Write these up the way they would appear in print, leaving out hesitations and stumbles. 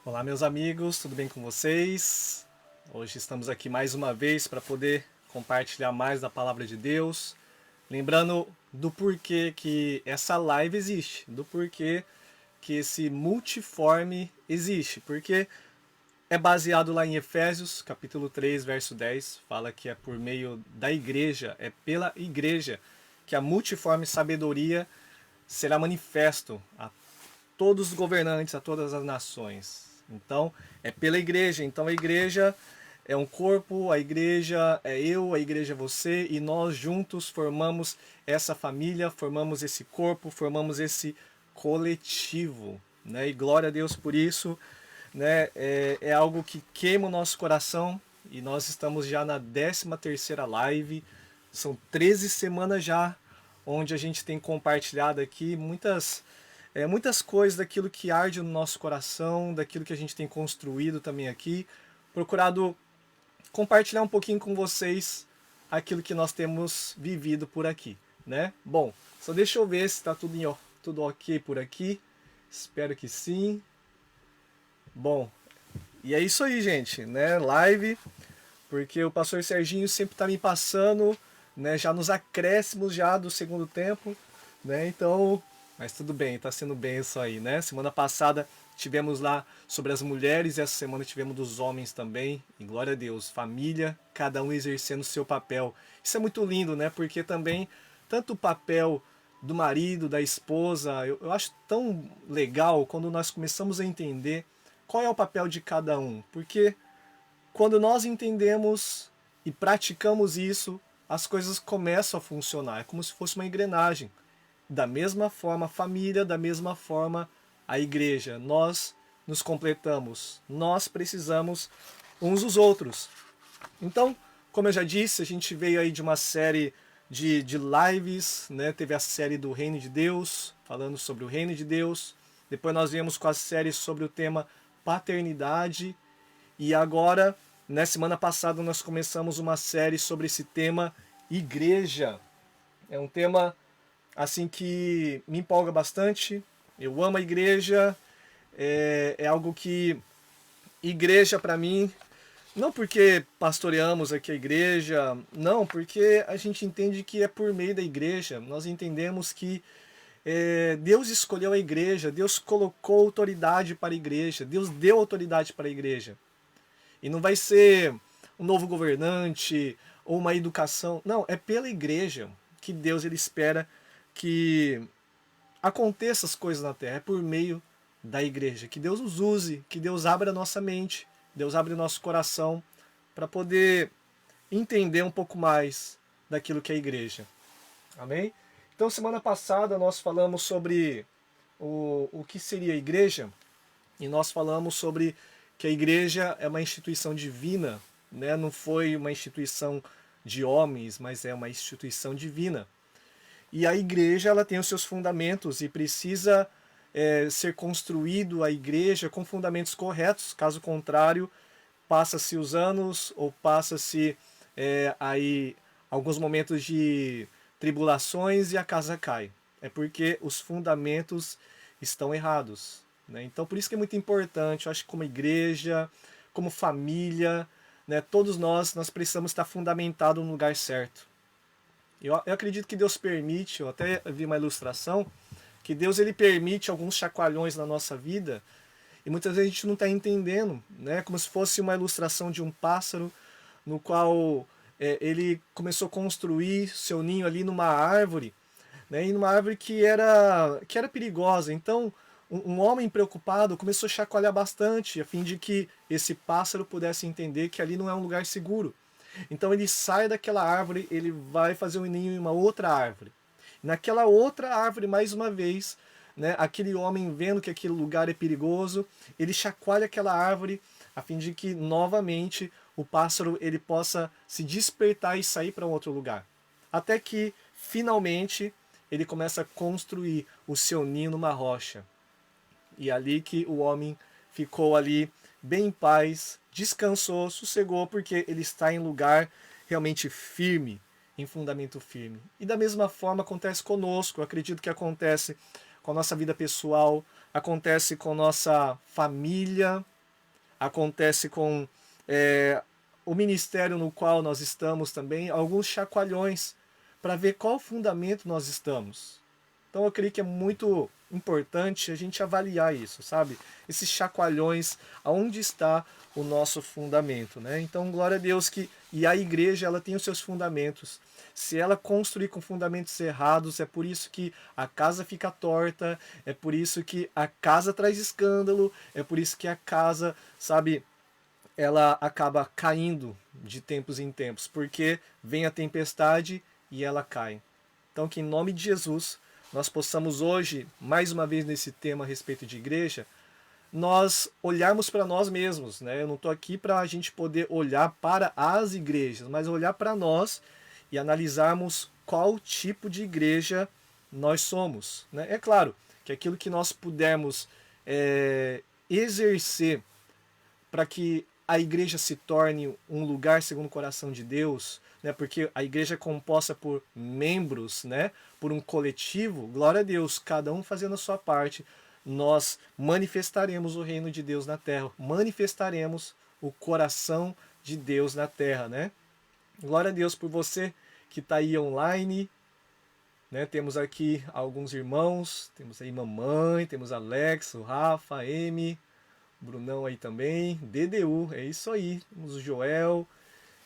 Olá, meus amigos, tudo bem com vocês? Hoje estamos aqui mais uma vez para poder compartilhar mais da palavra de Deus. Lembrando do porquê que essa live existe, do porquê que esse multiforme existe, porque é baseado lá em Efésios, capítulo 3, verso 10, fala que é por meio da igreja, é pela igreja que a multiforme sabedoria será manifesto a todos os governantes, a todas as nações. Então, é pela igreja. Então, a igreja é um corpo, a igreja é eu, a igreja é você, e nós juntos formamos essa família, formamos esse corpo, formamos esse coletivo. Né? E glória a Deus por isso. Né? É algo que queima o nosso coração, e nós estamos já na 13ª live. São 13 semanas já, onde a gente tem compartilhado aqui muitas coisas daquilo que arde no nosso coração, daquilo que a gente tem construído também aqui, procurado compartilhar um pouquinho com vocês aquilo que nós temos vivido por aqui, né? Bom, só deixa eu ver se está tudo ok por aqui. Espero que sim. Bom, e é isso aí, gente, né? Live, porque o pastor Serginho sempre está me passando, né? Já nos acréscimos já do segundo tempo, né? Então, mas tudo bem, tá sendo bem isso aí, né? Semana passada tivemos lá sobre as mulheres e essa semana tivemos dos homens também. E glória a Deus, família, cada um exercendo o seu papel. Isso é muito lindo, né? Porque também tanto o papel do marido, da esposa, eu acho tão legal quando nós começamos a entender qual é o papel de cada um. Porque quando nós entendemos e praticamos isso, as coisas começam a funcionar. É como se fosse uma engrenagem. Da mesma forma a família, da mesma forma a igreja. Nós nos completamos, nós precisamos uns dos outros. Então, como eu já disse, a gente veio aí de uma série de lives, né? Teve a série do Reino de Deus, falando sobre o Reino de Deus. Depois nós viemos com a série sobre o tema paternidade. E agora, na semana passada, nós começamos uma série sobre esse tema igreja. É um tema assim que me empolga bastante. Eu amo a igreja, é algo que igreja para mim, não porque pastoreamos aqui a igreja, não, porque a gente entende que é por meio da igreja. Nós entendemos que Deus escolheu a igreja, Deus colocou autoridade para a igreja, Deus deu autoridade para a igreja. E não vai ser um novo governante ou uma educação, não, é pela igreja que Deus ele espera que aconteça as coisas na terra, é por meio da igreja. Que Deus nos use, que Deus abra a nossa mente, Deus abra o nosso coração para poder entender um pouco mais daquilo que é a igreja. Amém? Então, semana passada nós falamos sobre o que seria a igreja e nós falamos sobre que a igreja é uma instituição divina, né? Não foi uma instituição de homens, mas é uma instituição divina. E a igreja ela tem os seus fundamentos e precisa ser construído a igreja com fundamentos corretos. Caso contrário, passa-se os anos ou passa-se aí alguns momentos de tribulações e a casa cai. É porque os fundamentos estão errados. Né? Então, por isso que é muito importante, eu acho que como igreja, como família, né, todos nós precisamos estar fundamentados no lugar certo. Eu acredito que Deus permite, eu até vi uma ilustração, que Deus ele permite alguns chacoalhões na nossa vida e muitas vezes a gente não está entendendo, né? Como se fosse uma ilustração de um pássaro no qual ele começou a construir seu ninho ali numa árvore, né? E numa árvore que era perigosa. Então, um homem preocupado começou a chacoalhar bastante a fim de que esse pássaro pudesse entender que ali não é um lugar seguro. Então ele sai daquela árvore, ele vai fazer um ninho em uma outra árvore. Naquela outra árvore, mais uma vez, né, aquele homem vendo que aquele lugar é perigoso, ele chacoalha aquela árvore a fim de que novamente o pássaro ele possa se despertar e sair para um outro lugar. Até que finalmente ele começa a construir o seu ninho numa rocha. E ali que o homem ficou ali bem em paz, descansou, sossegou, porque ele está em lugar realmente firme, em fundamento firme. E da mesma forma acontece conosco, eu acredito que acontece com a nossa vida pessoal, acontece com a nossa família, acontece com o ministério no qual nós estamos também, alguns chacoalhões para ver qual fundamento nós estamos. Então eu creio que é muito importante a gente avaliar isso, sabe? Esses chacoalhões, aonde está o nosso fundamento, né? Então, glória a Deus que e a igreja ela tem os seus fundamentos. Se ela construir com fundamentos errados, é por isso que a casa fica torta, é por isso que a casa traz escândalo, é por isso que a casa, sabe, ela acaba caindo de tempos em tempos, porque vem a tempestade e ela cai. Então, que em nome de Jesus, nós possamos hoje, mais uma vez nesse tema a respeito de igreja, nós olharmos para nós mesmos, né? Eu não estou aqui para a gente poder olhar para as igrejas, mas olhar para nós e analisarmos qual tipo de igreja nós somos, né? É claro que aquilo que nós pudermos exercer para que a igreja se torne um lugar segundo o coração de Deus, né? Porque a igreja é composta por membros, né? Por um coletivo, glória a Deus, cada um fazendo a sua parte, nós manifestaremos o reino de Deus na terra, manifestaremos o coração de Deus na terra, né? Glória a Deus por você que está aí online, né? Temos aqui alguns irmãos, temos aí mamãe, temos Alex, o Rafa, a Amy, Brunão aí também, DDU, é isso aí, temos o Joel,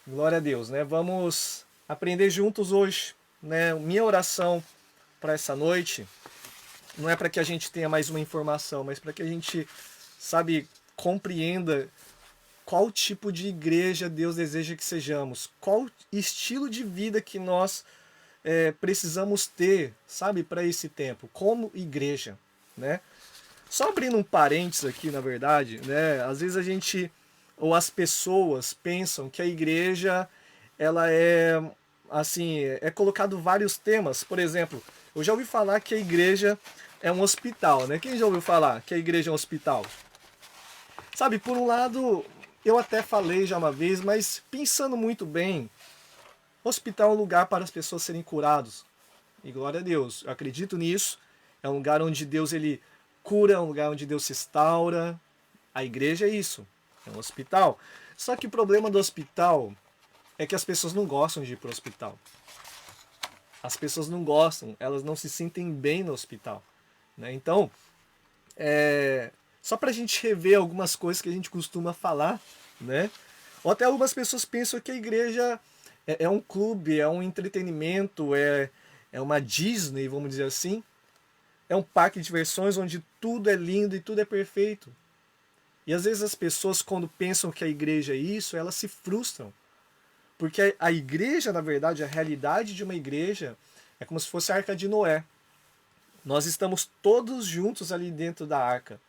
glória a Deus, né? Vamos aprender juntos hoje, né? Minha oração para essa noite não é para que a gente tenha mais uma informação, mas para que a gente, sabe, compreenda qual tipo de igreja Deus deseja que sejamos, qual estilo de vida que nós precisamos ter, sabe, para esse tempo, como igreja, né? Só abrindo um parênteses aqui, na verdade, né? Às vezes a gente ou as pessoas pensam que a igreja ela assim, é colocado vários temas. Por exemplo, eu já ouvi falar que a igreja é um hospital, né? Quem já ouviu falar que a igreja é um hospital? Sabe, por um lado, eu até falei já uma vez, mas pensando muito bem, hospital é um lugar para as pessoas serem curados. E glória a Deus, eu acredito nisso. É um lugar onde Deus ele cura, é um lugar onde Deus se instaura. A igreja é isso, é um hospital. Só que o problema do hospital é que as pessoas não gostam de ir para o hospital. As pessoas não gostam, elas não se sentem bem no hospital, né? Então, só para a gente rever algumas coisas que a gente costuma falar, né? Ou até algumas pessoas pensam que a igreja é um clube, é um entretenimento, é uma Disney, vamos dizer assim. É um parque de diversões onde tudo é lindo e tudo é perfeito. E às vezes as pessoas, quando pensam que a igreja é isso, elas se frustram. Porque a igreja, na verdade, a realidade de uma igreja é como se fosse a Arca de Noé. Nós estamos todos juntos ali dentro da arca.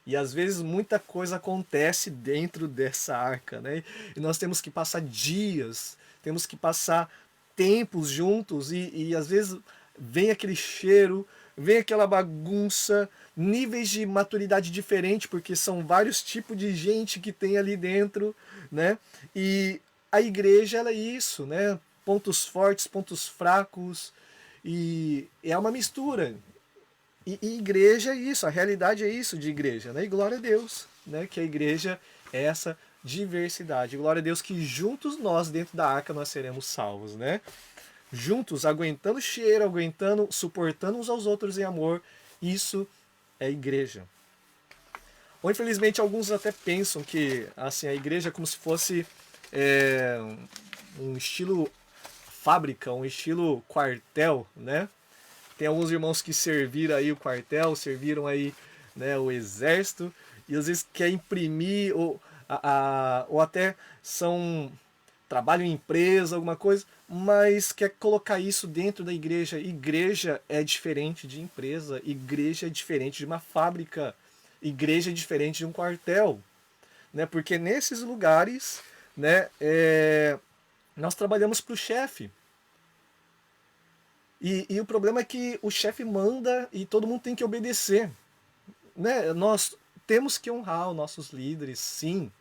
E às vezes muita coisa acontece dentro dessa arca, né? E nós temos que passar dias, temos que passar tempos juntos e às vezes vem aquele cheiro, vem aquela bagunça, níveis de maturidade diferentes, porque são vários tipos de gente que tem ali dentro, né? E a igreja ela é isso, né? Pontos fortes, pontos fracos, e é uma mistura. E igreja é isso, a realidade é isso de igreja, né? E glória a Deus, né? Que a igreja é essa diversidade. Glória a Deus que juntos nós, dentro da arca, nós seremos salvos, né? Juntos, aguentando cheiro, aguentando, suportando uns aos outros em amor, isso é igreja. Ou infelizmente alguns até pensam que assim a igreja é como se fosse um estilo fábrica, um estilo quartel, né? Tem alguns irmãos que serviram aí o quartel, serviram aí, né, o exército, e às vezes quer imprimir, ou até são trabalham em empresa, alguma coisa, mas quer colocar isso dentro da igreja. Igreja é diferente de empresa, igreja é diferente de uma fábrica, igreja é diferente de um quartel, né? Porque nesses lugares, né, nós trabalhamos para o chefe. E o problema é que o chefe manda e todo mundo tem que obedecer, né? Nós temos que honrar os nossos líderes, sim.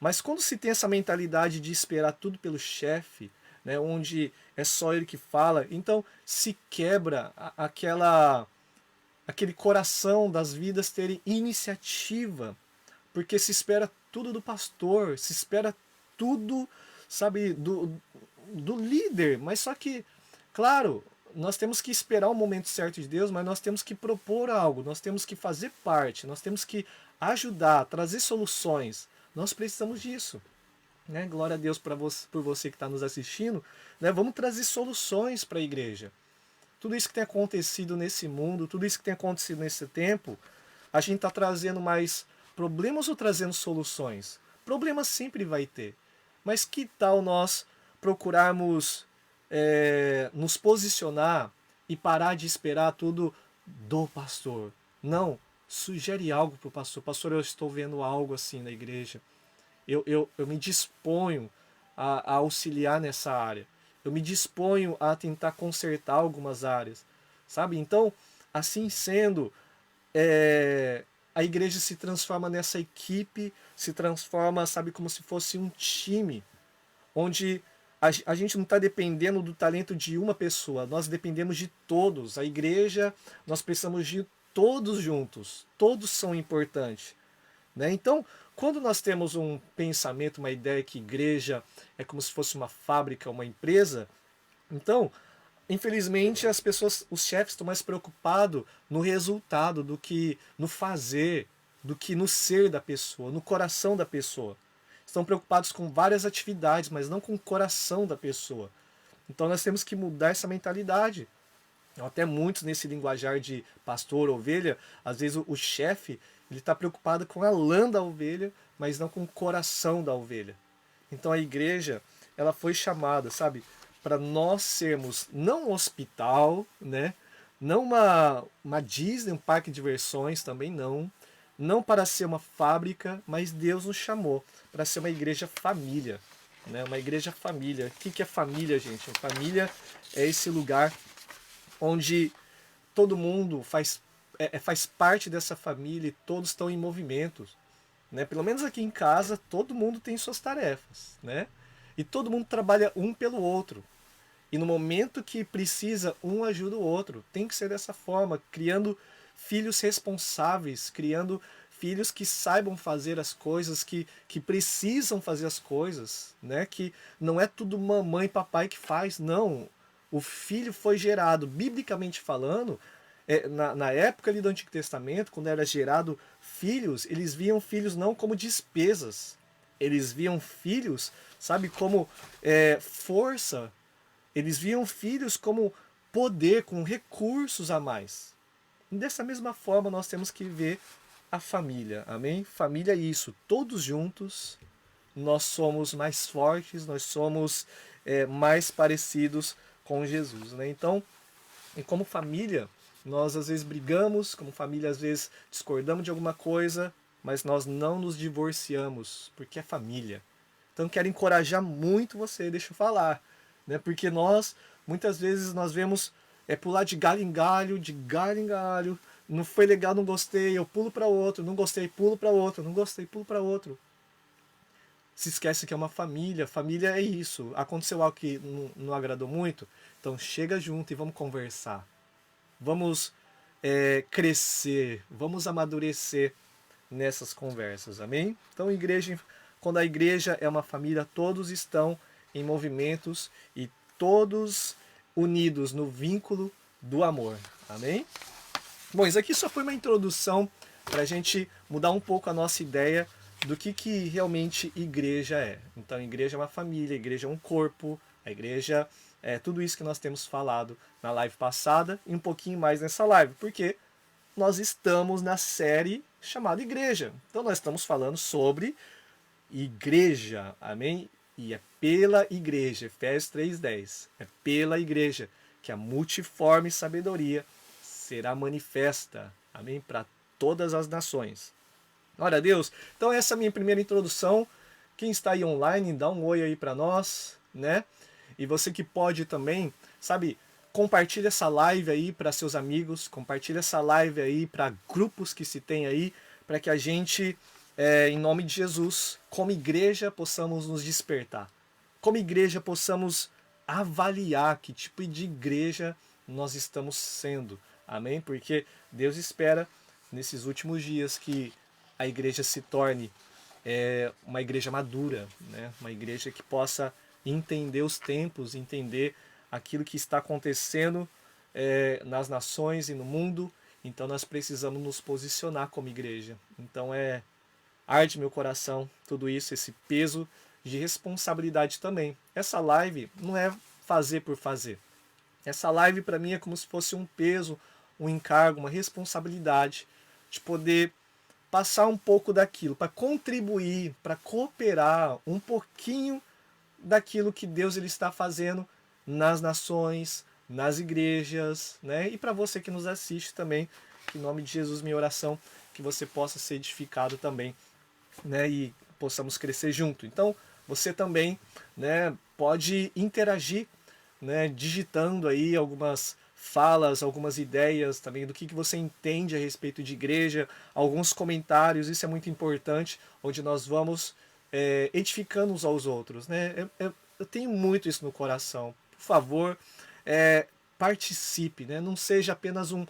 Mas quando se tem essa mentalidade de esperar tudo pelo chefe, né, onde é só ele que fala, então se quebra aquele coração das vidas terem iniciativa, porque se espera tudo do pastor, se espera tudo, sabe, do líder. Mas só que, claro, nós temos que esperar o momento certo de Deus, mas nós temos que propor algo, nós temos que fazer parte, nós temos que ajudar, trazer soluções. Nós precisamos disso. Né? Glória a Deus por você que está nos assistindo. Né? Vamos trazer soluções para a igreja. Tudo isso que tem acontecido nesse mundo, tudo isso que tem acontecido nesse tempo, a gente está trazendo mais problemas ou trazendo soluções? Problemas sempre vai ter. Mas que tal nós procurarmos nos posicionar e parar de esperar tudo do pastor? Não, sugere algo para o pastor. Pastor, eu estou vendo algo assim na igreja. Eu me disponho a auxiliar nessa área. Eu me disponho a tentar consertar algumas áreas. Sabe? Então, assim sendo, a igreja se transforma nessa equipe, se transforma, sabe, como se fosse um time, onde a gente não está dependendo do talento de uma pessoa, nós dependemos de todos. A igreja, nós precisamos de todos juntos, todos são importantes. Né? Então, quando nós temos um pensamento, uma ideia que igreja é como se fosse uma fábrica, uma empresa, então, infelizmente, as pessoas, os chefes estão mais preocupados no resultado do que no fazer, do que no ser da pessoa, no coração da pessoa. Estão preocupados com várias atividades, mas não com o coração da pessoa. Então nós temos que mudar essa mentalidade. Até muitos nesse linguajar de pastor, ovelha, às vezes o chefe ele está preocupado com a lã da ovelha, mas não com o coração da ovelha. Então a igreja ela foi chamada, sabe, para nós sermos não um hospital, né? Não uma Disney, um parque de diversões, também não. Não para ser uma fábrica, mas Deus nos chamou para ser uma igreja família. Né? Uma igreja família. O que é família, gente? Família é esse lugar onde todo mundo faz parte dessa família e todos estão em movimento. Né? Pelo menos aqui em casa, todo mundo tem suas tarefas. Né? E todo mundo trabalha um pelo outro. E no momento que precisa, um ajuda o outro. Tem que ser dessa forma, criando filhos responsáveis, criando filhos que saibam fazer as coisas, que precisam fazer as coisas, né? Que não é tudo mamãe e papai que faz, não. O filho foi gerado, biblicamente falando, na época ali do Antigo Testamento, quando era gerado filhos, eles viam filhos não como despesas, eles viam filhos, sabe, como força. Eles viam filhos como poder, com recursos a mais. E dessa mesma forma nós temos que ver a família, amém? Família é isso, todos juntos nós somos mais fortes, nós somos mais parecidos com Jesus, né? Então, e como família, nós às vezes brigamos, como família às vezes discordamos de alguma coisa, mas nós não nos divorciamos, porque é família. Então quero encorajar muito você, deixa eu falar, né? Porque nós, muitas vezes, nós vemos pular de galho em galho, de galho em galho. Não foi legal, não gostei, eu pulo para outro, não gostei, pulo para outro, não gostei, pulo para outro. Se esquece que é uma família, família é isso. Aconteceu algo que não agradou muito, então chega junto e vamos conversar. Vamos crescer, vamos amadurecer nessas conversas, amém? Então, igreja, quando a igreja é uma família, todos estão em movimentos e todos unidos no vínculo do amor, amém? Bom, isso aqui só foi uma introdução para a gente mudar um pouco a nossa ideia do que realmente igreja é. Então, igreja é uma família, igreja é um corpo, a igreja é tudo isso que nós temos falado na live passada e um pouquinho mais nessa live, porque nós estamos na série chamada Igreja. Então nós estamos falando sobre igreja, amém? E é pela igreja, Efésios 3:10. É pela igreja que a multiforme sabedoria será manifesta, amém? Para todas as nações. Glória a Deus. Então essa é a minha primeira introdução. Quem está aí online, dá um oi aí para nós, né? E você que pode também, sabe, compartilha essa live aí para seus amigos, compartilha essa live aí para grupos que se tem aí, para que a gente, em nome de Jesus, como igreja, possamos nos despertar. Como igreja, possamos avaliar que tipo de igreja nós estamos sendo. Amém? Porque Deus espera, nesses últimos dias, que a igreja se torne uma igreja madura, né? Uma igreja que possa entender os tempos, entender aquilo que está acontecendo nas nações e no mundo. Então nós precisamos nos posicionar como igreja. Então arde meu coração tudo isso, esse peso de responsabilidade também. Essa live não é fazer por fazer. Essa live para mim é como se fosse um peso, um encargo, uma responsabilidade de poder passar um pouco daquilo, para contribuir, para cooperar um pouquinho daquilo que Deus ele está fazendo nas nações, nas igrejas, né? E para você que nos assiste também, que em nome de Jesus minha oração que você possa ser edificado também, né? E possamos crescer junto. Então você também, né? Pode interagir, né? Digitando aí algumas falas, algumas ideias também do que você entende a respeito de igreja, alguns comentários, isso é muito importante, onde nós vamos edificando uns aos outros, né? Eu tenho muito isso no coração. Por favor, participe, né? Não seja apenas um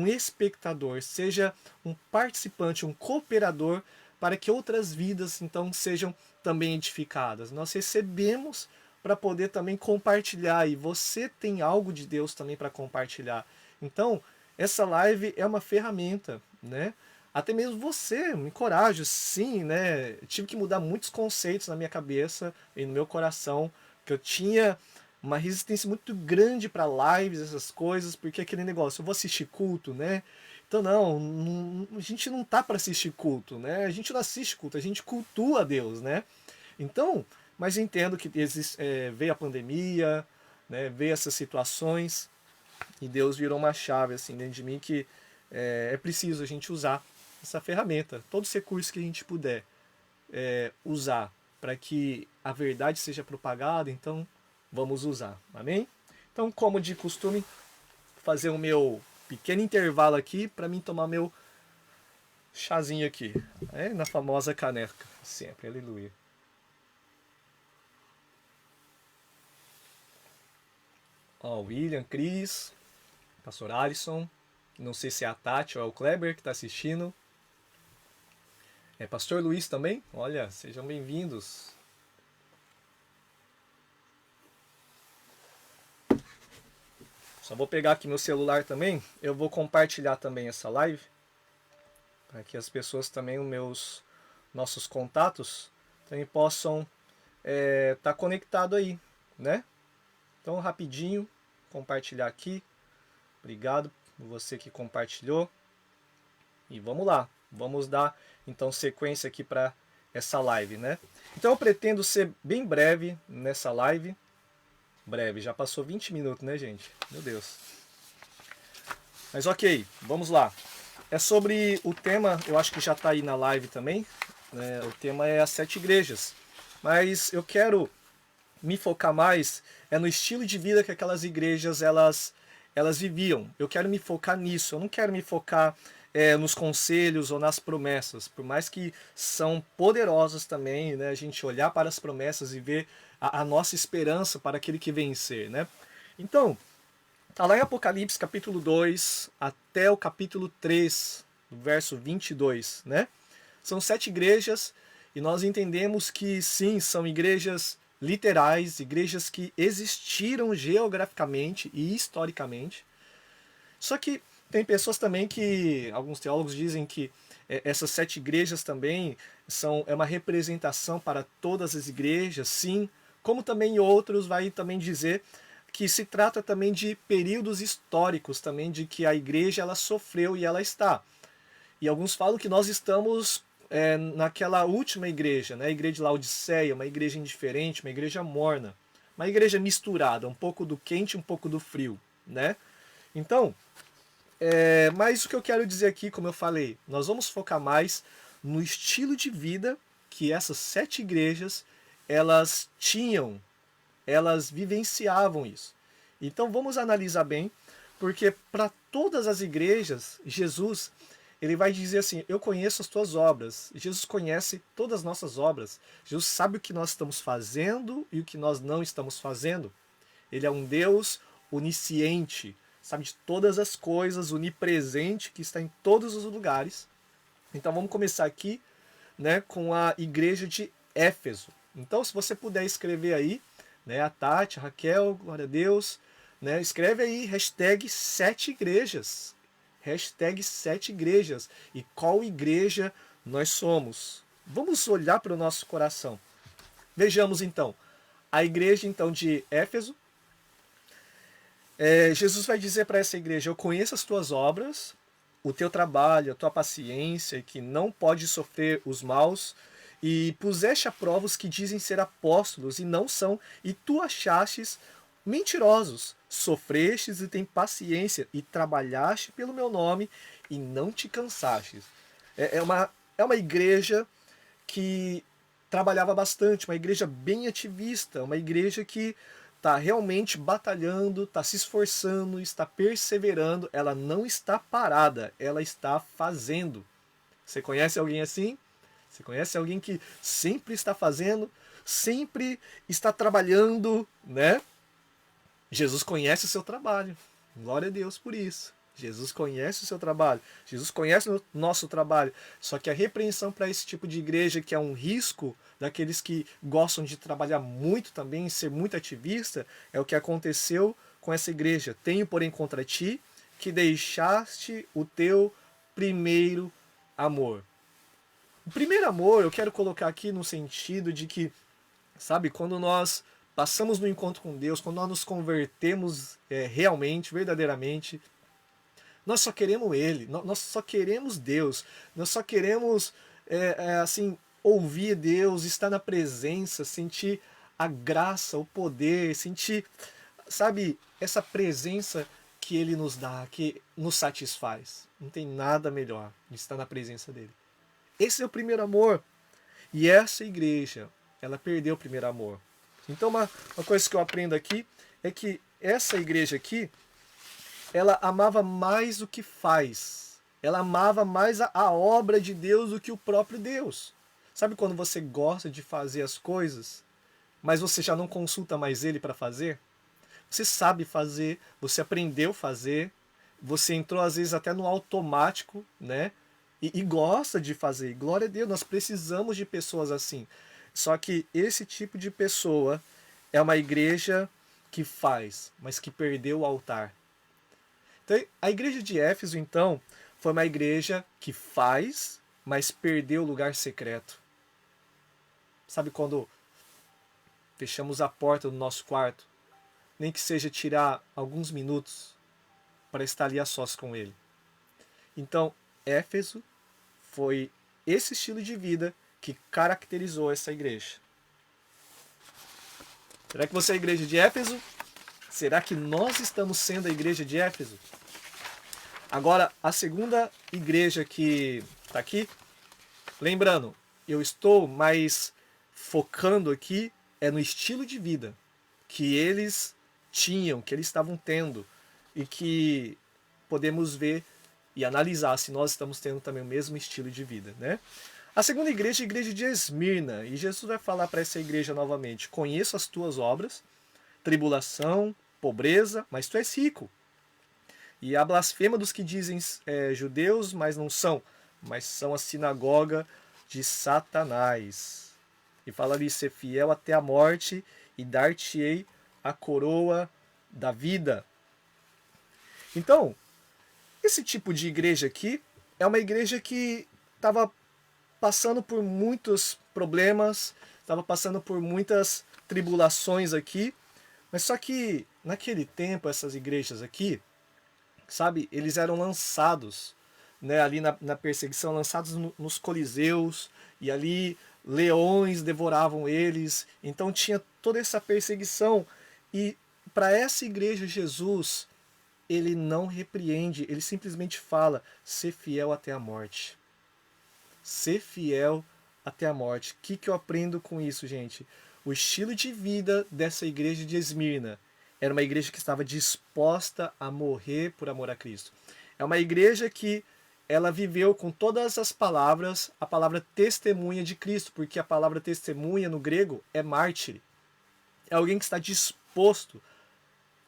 espectador, seja um participante, um cooperador para que outras vidas então sejam também edificadas. Nós recebemos para poder também compartilhar e você tem algo de Deus também para compartilhar. Então, essa live é uma ferramenta, né? Até mesmo você, me encorajo, sim, né? Eu tive que mudar muitos conceitos na minha cabeça e no meu coração, que eu tinha uma resistência muito grande para lives, essas coisas, porque aquele negócio, eu vou assistir culto, né? Então a gente não tá para assistir culto, né? A gente não assiste culto, a gente cultua a Deus, né? Então, mas entendo que veio a pandemia, né? Veio essas situações e Deus virou uma chave assim dentro de mim que é preciso a gente usar essa ferramenta, todos os recursos que a gente puder usar para que a verdade seja propagada, então vamos usar, amém? Então, como de costume, fazer o meu pequeno intervalo aqui para mim tomar meu chazinho aqui, na famosa caneca, sempre, aleluia. Ó, William, Cris, Pastor Alisson, não sei se é a Tati ou é o Kleber que está assistindo. Pastor Luiz também, olha, sejam bem-vindos. Só vou pegar aqui meu celular também, eu vou compartilhar também essa live, para que as pessoas também, nossos contatos, também possam estar conectado aí, né? Então, rapidinho, compartilhar aqui. Obrigado por você que compartilhou. E vamos lá, vamos dar então sequência aqui para essa live, né? Então eu pretendo ser bem breve nessa live. Breve, já passou 20 minutos, né, gente? Meu Deus. Mas ok, vamos lá. É sobre o tema, eu acho que já está aí na live também, né? O tema é as 7 igrejas. Mas eu quero me focar mais no estilo de vida que aquelas igrejas elas viviam. Eu quero me focar nisso. Eu não quero me focar nos conselhos ou nas promessas, por mais que são poderosas também, né? A gente olhar para as promessas e ver a nossa esperança para aquele que vencer, né? Então, tá lá em Apocalipse capítulo 2 até o capítulo 3, verso 22, né? São 7 igrejas e nós entendemos que sim, são igrejas literais, igrejas que existiram geograficamente e historicamente. Só que tem pessoas também que, alguns teólogos dizem que essas 7 igrejas também é uma representação para todas as igrejas, sim, como também outros vai também dizer que se trata também de períodos históricos também de que a igreja ela sofreu e ela está. E alguns falam que nós estamos naquela última igreja, né? A igreja de Laodiceia, uma igreja indiferente, uma igreja morna, uma igreja misturada, um pouco do quente e um pouco do frio, né? Então, mas o que eu quero dizer aqui, como eu falei, nós vamos focar mais no estilo de vida que essas 7 igrejas elas tinham, elas vivenciavam isso. Então vamos analisar bem, porque para todas as igrejas, Jesus ele vai dizer assim, eu conheço as tuas obras. Jesus conhece todas as nossas obras. Jesus sabe o que nós estamos fazendo e o que nós não estamos fazendo. Ele é um Deus onisciente, sabe de todas as coisas, onipresente, que está em todos os lugares. Então vamos começar aqui né, com a igreja de Éfeso. Então, se você puder escrever aí, né, a Tati, a Raquel, glória a Deus, né, escreve aí, hashtag 7 igrejas. Hashtag 7 igrejas. E qual igreja nós somos? Vamos olhar para o nosso coração. Vejamos então. A igreja então de Éfeso. Jesus vai dizer para essa igreja: eu conheço as tuas obras, o teu trabalho, a tua paciência, que não pode sofrer os maus, e puseste a prova os que dizem ser apóstolos e não são, e tu achastes mentirosos, sofrestes e tem paciência, e trabalhaste pelo meu nome e não te cansastes. É uma igreja que trabalhava bastante, uma igreja bem ativista, uma igreja que está realmente batalhando, está se esforçando, está perseverando, ela não está parada, ela está fazendo. Você conhece alguém assim? Você conhece alguém que sempre está fazendo, sempre está trabalhando, né? Jesus conhece o seu trabalho. Glória a Deus por isso. Jesus conhece o seu trabalho. Jesus conhece o nosso trabalho. Só que a repreensão para esse tipo de igreja, que é um risco daqueles que gostam de trabalhar muito também, ser muito ativista, é o que aconteceu com essa igreja. Tenho, porém, contra ti que deixaste o teu primeiro amor. O primeiro amor eu quero colocar aqui no sentido de que, sabe, quando nós passamos no encontro com Deus, quando nós nos convertemos realmente, verdadeiramente, nós só queremos Ele, nós só queremos Deus, nós só queremos, assim, ouvir Deus, estar na presença, sentir a graça, o poder, sentir, sabe, essa presença que Ele nos dá, que nos satisfaz. Não tem nada melhor de estar na presença dEle. Esse é o primeiro amor. E essa igreja, ela perdeu o primeiro amor. Então uma coisa que eu aprendo aqui é que essa igreja aqui, ela amava mais o que faz. Ela amava mais a obra de Deus do que o próprio Deus. Sabe quando você gosta de fazer as coisas, mas você já não consulta mais Ele para fazer? Você sabe fazer, você aprendeu a fazer, você entrou às vezes até no automático, né? E gosta de fazer. Glória a Deus, nós precisamos de pessoas assim. Só que esse tipo de pessoa é uma igreja que faz, mas que perdeu o altar. Então, a igreja de Éfeso, então, foi uma igreja que faz, mas perdeu o lugar secreto. Sabe quando fechamos a porta do nosso quarto? Nem que seja tirar alguns minutos para estar ali a sós com Ele. Então, Éfeso foi esse estilo de vida que caracterizou essa igreja. Será que você é a igreja de Éfeso? Será que nós estamos sendo a igreja de Éfeso? Agora, a segunda igreja que está aqui, lembrando, eu estou mais focando aqui no estilo de vida que eles tinham, que eles estavam tendo, e que podemos ver e analisar se nós estamos tendo também o mesmo estilo de vida, né? A segunda igreja é a igreja de Esmirna, e Jesus vai falar para essa igreja novamente: conheço as tuas obras, tribulação, pobreza, mas tu és rico. E a blasfema dos que dizem judeus, mas não são, mas são a sinagoga de Satanás. E fala ali: ser fiel até a morte, e dar-te-ei a coroa da vida. Então, esse tipo de igreja aqui é uma igreja que estava passando por muitos problemas, estava passando por muitas tribulações aqui, mas só que naquele tempo essas igrejas aqui, sabe, eles eram lançados, né, ali na perseguição, lançados nos coliseus, e ali leões devoravam eles, então tinha toda essa perseguição, e para essa igreja Jesus, ele não repreende, ele simplesmente fala: ser fiel até a morte. Ser fiel até a morte. O que eu aprendo com isso, gente? O estilo de vida dessa igreja de Esmirna era uma igreja que estava disposta a morrer por amor a Cristo. É uma igreja que ela viveu com todas as palavras, a palavra testemunha de Cristo, porque a palavra testemunha no grego é mártir. É alguém que está disposto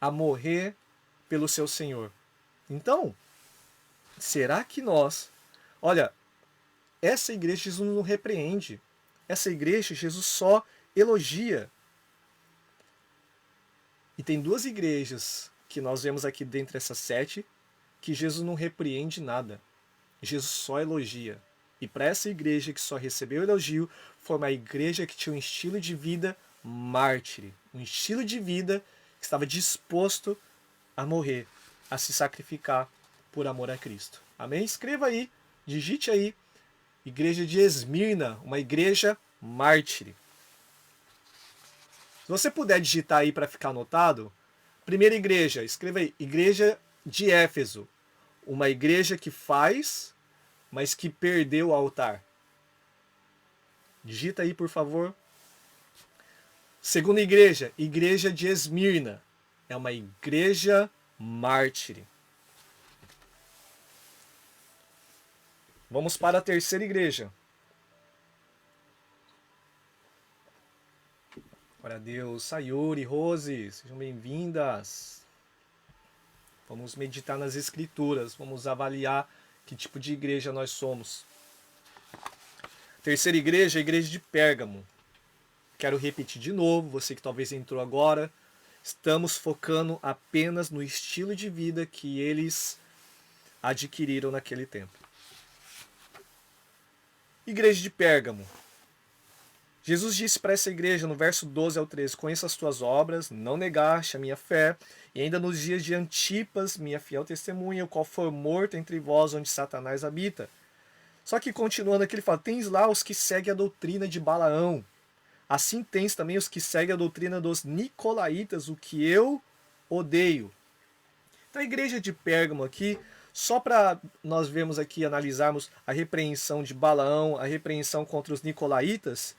a morrer pelo seu Senhor. Então, será que nós... Olha, essa igreja Jesus não repreende. Essa igreja Jesus só elogia. E tem duas igrejas que nós vemos aqui dentre essas 7 que Jesus não repreende nada. Jesus só elogia. E para essa igreja que só recebeu elogio, foi uma igreja que tinha um estilo de vida mártir. Um estilo de vida que estava disposto a morrer, a se sacrificar por amor a Cristo. Amém? Escreva aí, digite aí, igreja de Esmirna, uma igreja mártir. Se você puder digitar aí para ficar anotado, primeira igreja, escreva aí, igreja de Éfeso, uma igreja que faz, mas que perdeu o altar. Digita aí, por favor. Segunda igreja, igreja de Esmirna, é uma igreja mártir. Vamos para a terceira igreja. Glória a Deus. Sayuri, Rose, sejam bem-vindas. Vamos meditar nas escrituras, vamos avaliar que tipo de igreja nós somos. Terceira igreja, a igreja de Pérgamo. Quero repetir de novo, você que talvez entrou agora, estamos focando apenas no estilo de vida que eles adquiriram naquele tempo. Igreja de Pérgamo. Jesus disse para essa igreja no verso 12 ao 13, conheço as tuas obras, não negaste a minha fé, e ainda nos dias de Antipas, minha fiel testemunha, o qual foi morto entre vós, onde Satanás habita. Só que continuando aqui ele fala, tens lá os que seguem a doutrina de Balaão, assim tens também os que seguem a doutrina dos Nicolaitas, o que eu odeio. Então a igreja de Pérgamo aqui, só para nós vermos aqui, analisarmos a repreensão de Balaão, a repreensão contra os Nicolaitas,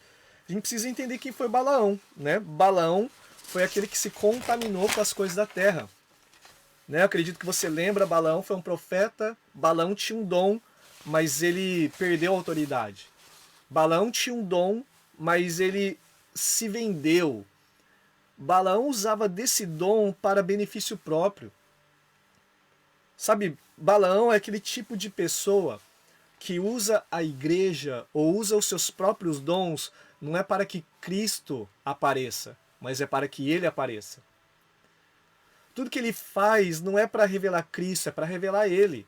a gente precisa entender quem foi Balaão, né? Balaão foi aquele que se contaminou com as coisas da terra. Né? Eu acredito que você lembra, Balaão foi um profeta, Balaão tinha um dom, mas ele perdeu a autoridade. Balaão tinha um dom, mas ele se vendeu. Balaão usava desse dom para benefício próprio. Sabe, Balaão é aquele tipo de pessoa que usa a igreja ou usa os seus próprios dons não é para que Cristo apareça, mas é para que ele apareça. Tudo que ele faz não é para revelar Cristo, é para revelar ele.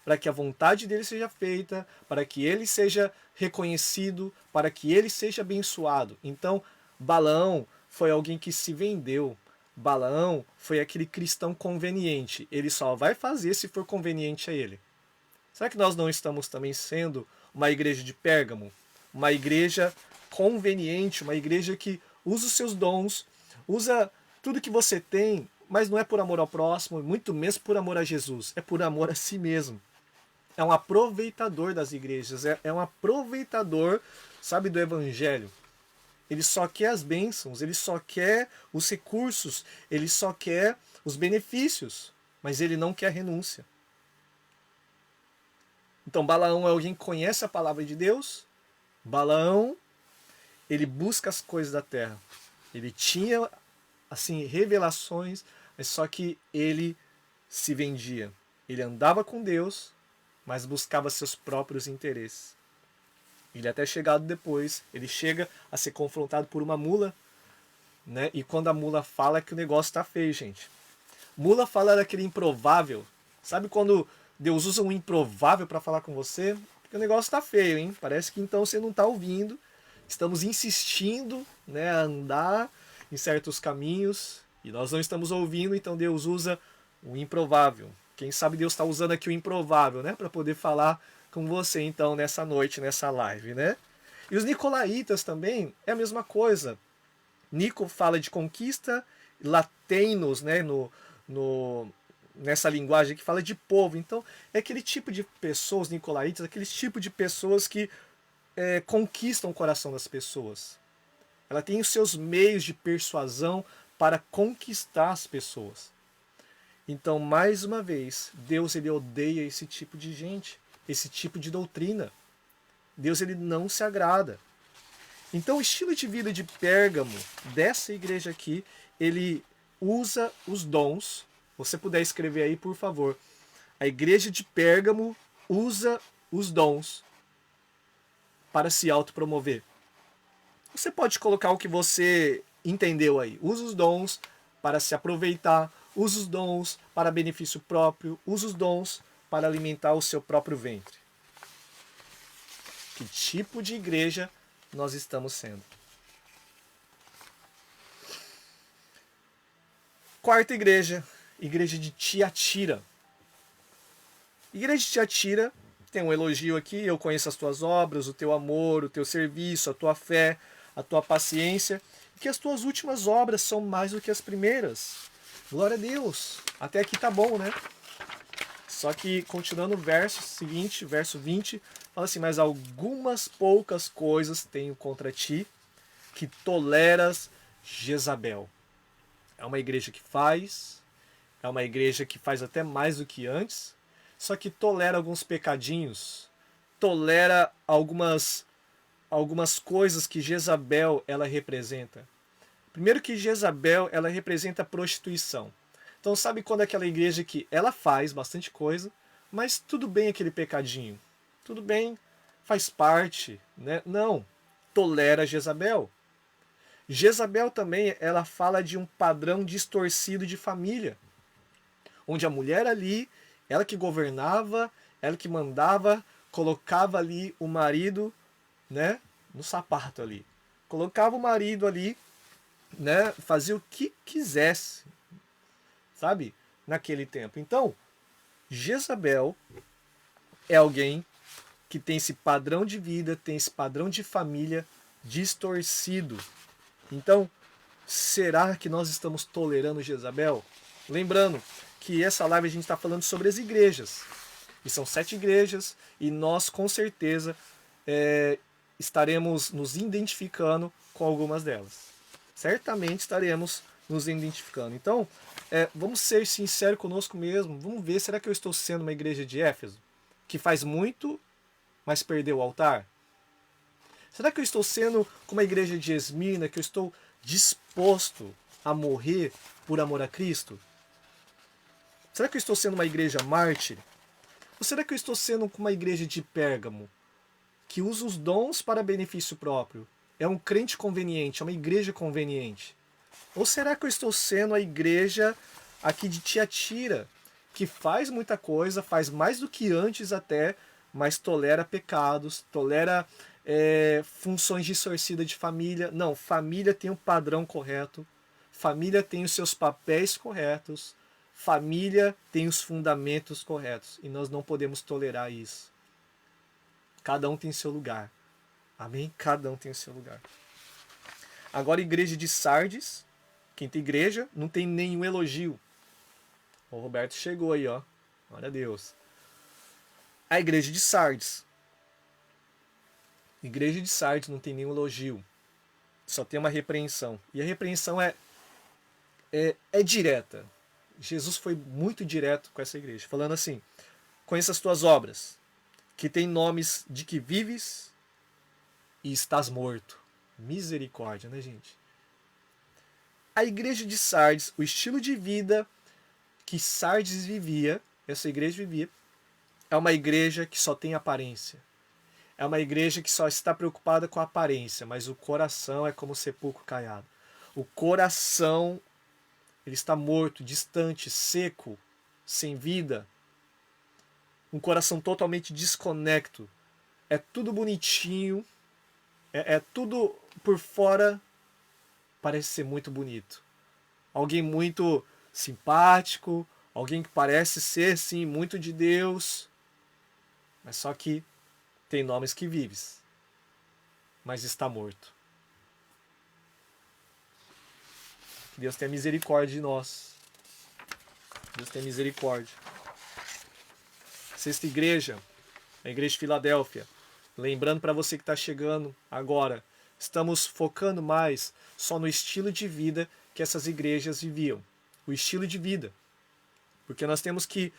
Para que a vontade dele seja feita, para que ele seja reconhecido, para que ele seja abençoado. Então, Balaão foi alguém que se vendeu. Balaão foi aquele cristão conveniente. Ele só vai fazer se for conveniente a ele. Será que nós não estamos também sendo uma igreja de Pérgamo? Uma igreja conveniente, uma igreja que usa os seus dons, usa tudo que você tem, mas não é por amor ao próximo, muito menos por amor a Jesus, é por amor a si mesmo. É um aproveitador das igrejas, é um aproveitador, sabe, do evangelho. Ele só quer as bênçãos, ele só quer os recursos, ele só quer os benefícios, mas ele não quer a renúncia. Então Balaão é alguém que conhece a palavra de Deus. Balaão, ele busca as coisas da terra. Ele tinha, assim, revelações, mas só que ele se vendia. Ele andava com Deus, mas buscava seus próprios interesses. Ele até chegado depois, ele chega a ser confrontado por uma mula, né? E quando a mula fala é que o negócio está feio, gente. Mula fala daquele improvável. Sabe quando Deus usa um improvável para falar com você? Porque o negócio está feio, hein? Parece que então você não está ouvindo. Estamos insistindo, né, a andar em certos caminhos e nós não estamos ouvindo, então Deus usa o improvável. Quem sabe Deus está usando aqui o improvável, né, para poder falar com você então nessa noite, nessa live, né? E os nicolaítas também é a mesma coisa. Nico fala de conquista, lateinos, né, nessa linguagem que fala de povo. Então é aquele tipo de pessoas, nicolaítas, aquele tipo de pessoas que conquistam o coração das pessoas. Ela tem os seus meios de persuasão para conquistar as pessoas. Então, mais uma vez, Deus ele odeia esse tipo de gente, esse tipo de doutrina. Deus ele não se agrada. Então, o estilo de vida de Pérgamo, dessa igreja aqui, ele usa os dons. Se você puder escrever aí, por favor. A igreja de Pérgamo usa os dons. para se autopromover. Você pode colocar o que você entendeu aí. Usa os dons para se aproveitar, usa os dons para benefício próprio, usa os dons para alimentar o seu próprio ventre. Que tipo de igreja nós estamos sendo? Quarta igreja, igreja de Tiatira. Igreja de Tiatira tem um elogio aqui: eu conheço as tuas obras, o teu amor, o teu serviço, a tua fé, a tua paciência, e que as tuas últimas obras são mais do que as primeiras. Glória a Deus. Até aqui tá bom, né? Só que, continuando o verso seguinte, verso 20, fala assim: mas algumas poucas coisas tenho contra ti, que toleras Jezabel. É uma igreja que faz, é uma igreja que faz até mais do que antes, só que tolera alguns pecadinhos, tolera algumas coisas que Jezabel ela representa. Primeiro que Jezabel ela representa a prostituição. Então sabe quando é aquela igreja que ela faz bastante coisa, mas tudo bem aquele pecadinho, tudo bem, faz parte, né? Não, tolera Jezabel. Jezabel também ela fala de um padrão distorcido de família, onde a mulher ali, ela que governava, ela que mandava, colocava ali o marido, né, no sapato ali. Colocava o marido ali, né, fazia o que quisesse, sabe, naquele tempo. Então, Jezabel é alguém que tem esse padrão de vida, tem esse padrão de família distorcido. Então, será que nós estamos tolerando Jezabel? Lembrando que essa live a gente está falando sobre as igrejas. E são 7 igrejas e nós com certeza estaremos nos identificando com algumas delas. Certamente estaremos nos identificando. Então, vamos ser sinceros conosco mesmo. Vamos ver, será que eu estou sendo uma igreja de Éfeso? Que faz muito, mas perdeu o altar? Será que eu estou sendo como a igreja de Esmirna, que eu estou disposto a morrer por amor a Cristo? Será que eu estou sendo uma igreja mártir? Ou será que eu estou sendo como uma igreja de Pérgamo, que usa os dons para benefício próprio? É um crente conveniente, é uma igreja conveniente. Ou será que eu estou sendo a igreja aqui de Tiatira, que faz muita coisa, faz mais do que antes até, mas tolera pecados, tolera funções distorcidas de família? Não, família tem um padrão correto, família tem os seus papéis corretos, família tem os fundamentos corretos, e nós não podemos tolerar isso. Cada um tem seu lugar. Amém? Cada um tem o seu lugar. Agora, igreja de Sardes. Quinta igreja, não tem nenhum elogio. O Roberto chegou aí, ó. Glória a Deus. A igreja de Sardes. Igreja de Sardes não tem nenhum elogio. Só tem uma repreensão. E a repreensão é direta. Jesus foi muito direto com essa igreja, falando assim: conheça as tuas obras, que tem nomes de que vives e estás morto. Misericórdia, né, gente? A igreja de Sardes, o estilo de vida que Sardes vivia, essa igreja vivia, é uma igreja que só tem aparência. É uma igreja que só está preocupada com a aparência, mas o coração é como sepulcro caiado. O coração, ele está morto, distante, seco, sem vida. Um coração totalmente desconecto. É tudo bonitinho, é tudo por fora, parece ser muito bonito. Alguém muito simpático, alguém que parece ser, sim, muito de Deus, mas só que tem nomes que vives, mas está morto. Deus tenha misericórdia de nós. Deus tenha misericórdia. Sexta igreja, a igreja de Filadélfia. Lembrando para você que está chegando agora, estamos focando mais só no estilo de vida que essas igrejas viviam. O estilo de vida. Porque nós temos que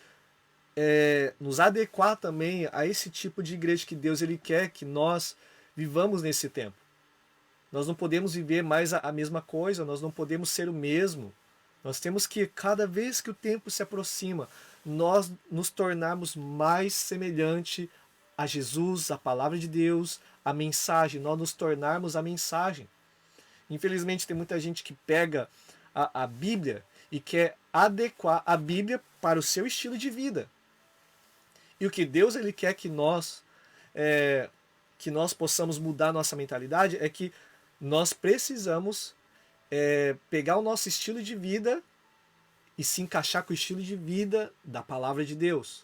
nos adequar também a esse tipo de igreja que Deus ele quer que nós vivamos nesse tempo. Nós não podemos viver mais a mesma coisa, nós não podemos ser o mesmo. Nós temos que, cada vez que o tempo se aproxima, nós nos tornarmos mais semelhante a Jesus, a palavra de Deus, a mensagem, nós nos tornarmos a mensagem. Infelizmente tem muita gente que pega a Bíblia e quer adequar a Bíblia para o seu estilo de vida. E o que Deus ele quer que nós possamos mudar a nossa mentalidade é que nós precisamos pegar o nosso estilo de vida e se encaixar com o estilo de vida da palavra de Deus.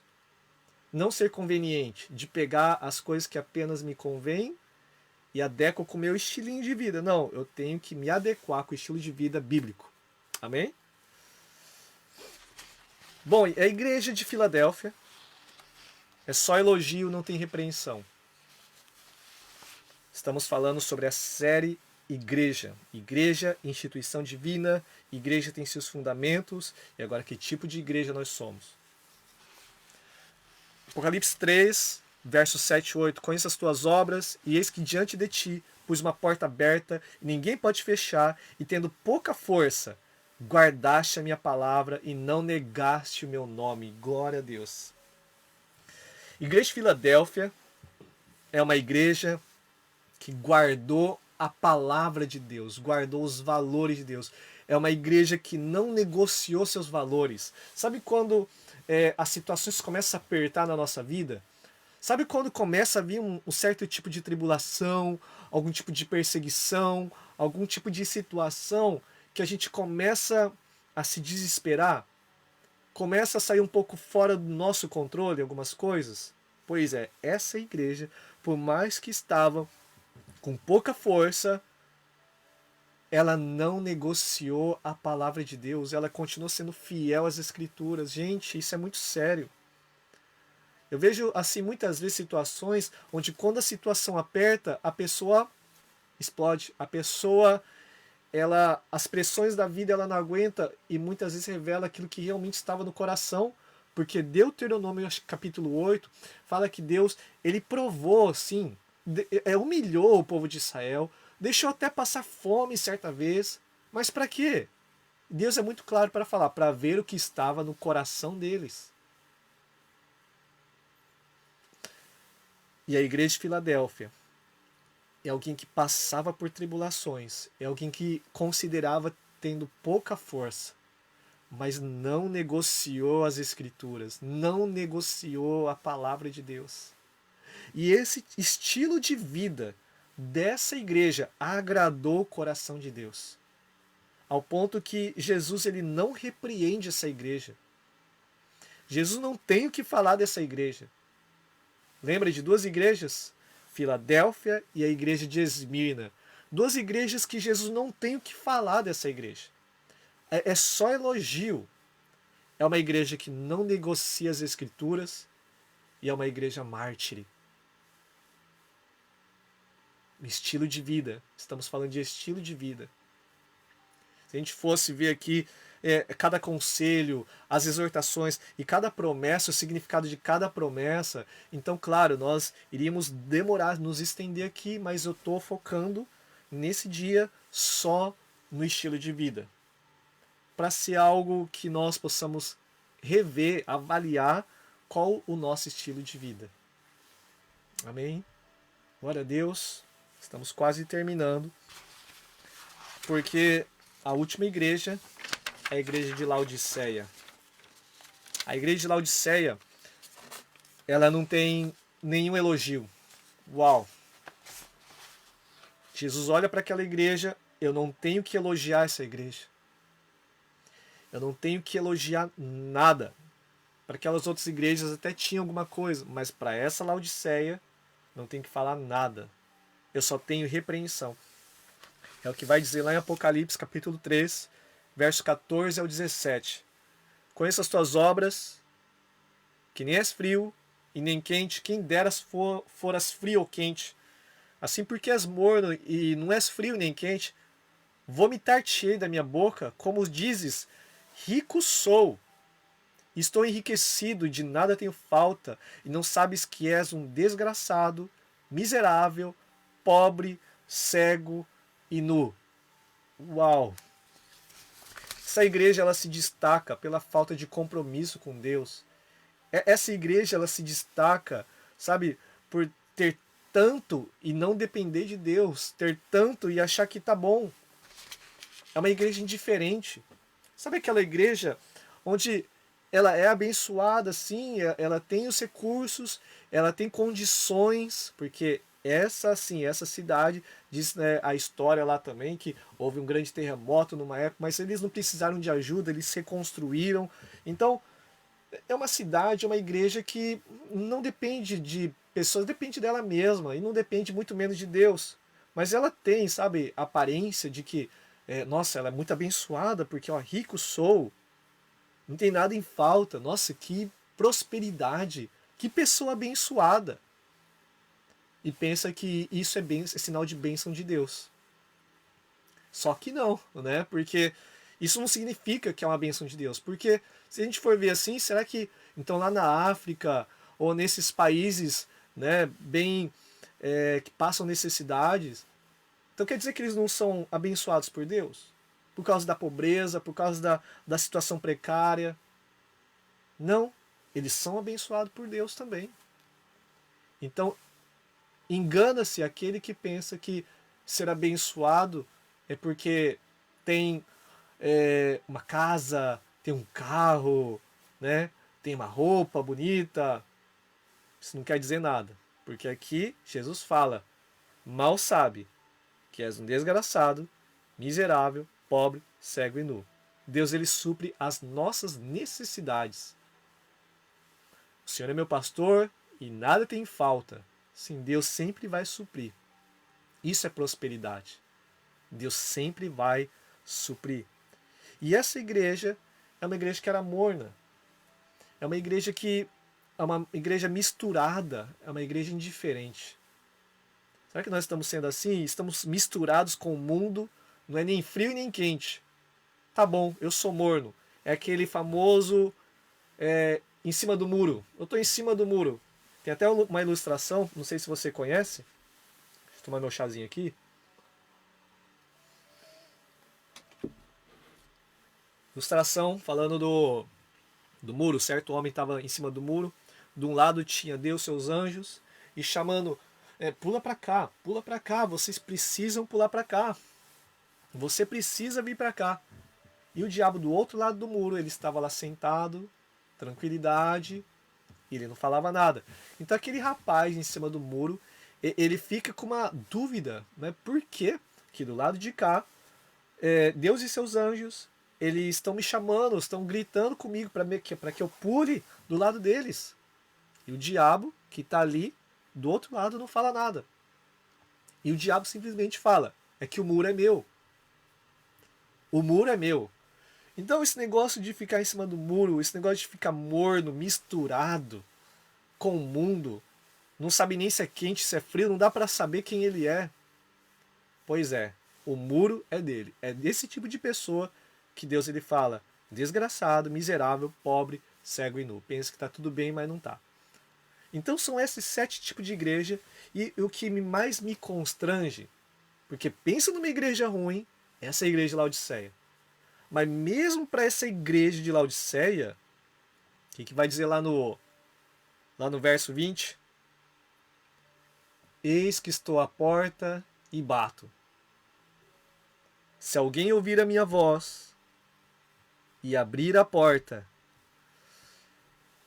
Não ser conveniente de pegar as coisas que apenas me convêm e adequo com o meu estilinho de vida. Não, eu tenho que me adequar com o estilo de vida bíblico. Amém? Bom, a igreja de Filadélfia é só elogio, não tem repreensão. Estamos falando sobre a série Igreja. Igreja, instituição divina, igreja tem seus fundamentos, e agora que tipo de igreja nós somos? Apocalipse 3, versos 7 e 8. Conheça as tuas obras, e eis que diante de ti pus uma porta aberta, e ninguém pode fechar, e tendo pouca força, guardaste a minha palavra e não negaste o meu nome. Glória a Deus. Igreja de Filadélfia é uma igreja que guardou a palavra de Deus, guardou os valores de Deus. É uma igreja que não negociou seus valores. Sabe quando as situações começam a apertar na nossa vida? Sabe quando começa a vir um certo tipo de tribulação, algum tipo de perseguição, algum tipo de situação que a gente começa a se desesperar? Começa a sair um pouco fora do nosso controle algumas coisas? Pois é, essa igreja, por mais que estava com pouca força, ela não negociou a palavra de Deus, ela continuou sendo fiel às escrituras. Gente, isso é muito sério. Eu vejo assim muitas vezes situações onde quando a situação aperta, a pessoa explode, a pessoa as pressões da vida ela não aguenta e muitas vezes revela aquilo que realmente estava no coração, porque Deuteronômio capítulo 8 fala que Deus, ele provou assim, humilhou o povo de Israel, deixou até passar fome certa vez, mas para quê? Deus é muito claro para falar, para ver o que estava no coração deles. E a igreja de Filadélfia é alguém que passava por tribulações, é alguém que considerava tendo pouca força, mas não negociou as escrituras, não negociou a palavra de Deus. E esse estilo de vida dessa igreja agradou o coração de Deus, ao ponto que Jesus ele não repreende essa igreja. Jesus não tem o que falar dessa igreja. Lembra de duas igrejas? Filadélfia e a igreja de Esmirna. Duas igrejas que Jesus não tem o que falar dessa igreja. É só elogio. É uma igreja que não negocia as escrituras e é uma igreja mártire. Estilo de vida. Estamos falando de estilo de vida. Se a gente fosse ver aqui cada conselho, as exortações e cada promessa, o significado de cada promessa, então, claro, nós iríamos demorar, nos estender aqui, mas eu estou focando nesse dia só no estilo de vida. Para ser algo que nós possamos rever, avaliar qual o nosso estilo de vida. Amém? Glória a Deus. Estamos quase terminando. Porque a última igreja é a igreja de Laodiceia. A igreja de Laodiceia, ela não tem nenhum elogio. Uau! Jesus olha para aquela igreja, eu não tenho que elogiar essa igreja. Eu não tenho que elogiar nada. Para aquelas outras igrejas até tinha alguma coisa, mas para essa Laodiceia não tem que falar nada. Eu só tenho repreensão. É o que vai dizer lá em Apocalipse, capítulo 3, verso 14 ao 17. Conheça as tuas obras, que nem és frio e nem quente, quem deras foras frio ou quente. Assim porque és morno e não és frio nem quente, vomitar-te-ei da minha boca, como dizes, rico sou, estou enriquecido e de nada tenho falta, e não sabes que és um desgraçado, miserável, pobre, cego e nu. Uau! Essa igreja ela se destaca pela falta de compromisso com Deus. Essa igreja ela se destaca, sabe, por ter tanto e não depender de Deus, ter tanto e achar que tá bom. É uma igreja indiferente. Sabe aquela igreja onde ela é abençoada, sim, ela tem os recursos, ela tem condições, porque essa cidade, diz, né, a história lá também, que houve um grande terremoto numa época, mas eles não precisaram de ajuda, eles se reconstruíram. Então, é uma cidade, é uma igreja que não depende de pessoas, depende dela mesma, e não depende muito menos de Deus. Mas ela tem, sabe, a aparência de que, nossa, ela é muito abençoada, porque, ó, rico sou, não tem nada em falta. Nossa, que prosperidade, que pessoa abençoada. E pensa que isso é sinal de bênção de Deus. Só que não, né? Porque isso não significa que é uma bênção de Deus. Porque se a gente for ver assim, será que então lá na África ou nesses países, né, bem que passam necessidades, então quer dizer que eles não são abençoados por Deus? Por causa da pobreza, por causa da situação precária? Não, eles são abençoados por Deus também. Então, engana-se aquele que pensa que ser abençoado é porque tem uma casa, tem um carro, né? Tem uma roupa bonita. Isso não quer dizer nada. Porque aqui Jesus fala: mal sabe que és um desgraçado, miserável, pobre, cego e nu. Deus ele supre as nossas necessidades. O Senhor é meu pastor e nada tem falta. Sim, Deus sempre vai suprir. Isso é prosperidade. Deus sempre vai suprir. E essa igreja é uma igreja que era morna. É uma igreja que é uma igreja misturada, é uma igreja indiferente. Será que nós estamos sendo assim? Estamos misturados com o mundo, não é nem frio nem quente. Tá bom, eu sou morno. É aquele famoso em cima do muro. Eu estou em cima do muro. Tem até uma ilustração, não sei se você conhece. Deixa eu tomar meu chazinho aqui. Ilustração falando do muro, certo? O homem estava em cima do muro. De um lado tinha Deus, seus anjos, e chamando: pula para cá, vocês precisam pular para cá. Você precisa vir para cá. E o diabo do outro lado do muro, ele estava lá sentado, tranquilidade, e ele não falava nada. Então aquele rapaz em cima do muro, ele fica com uma dúvida, né? Por quê? Que do lado de cá, Deus e seus anjos, eles estão me chamando, estão gritando comigo para que eu pule do lado deles. E o diabo, que está ali do outro lado, não fala nada. E o diabo simplesmente fala: é que o muro é meu. O muro é meu. Então esse negócio de ficar em cima do muro, esse negócio de ficar morno, misturado com o mundo, não sabe nem se é quente, se é frio, não dá para saber quem ele é. Pois é, o muro é dele. É desse tipo de pessoa que Deus ele fala: desgraçado, miserável, pobre, cego e nu. Pensa que está tudo bem, mas não está. Então são esses 7 tipos de igreja, e o que mais me constrange, porque pensa numa igreja ruim, essa é a igreja de Laodiceia. Mas mesmo para essa igreja de Laodiceia, o que vai dizer lá no verso 20? Eis que estou à porta e bato. Se alguém ouvir a minha voz e abrir a porta,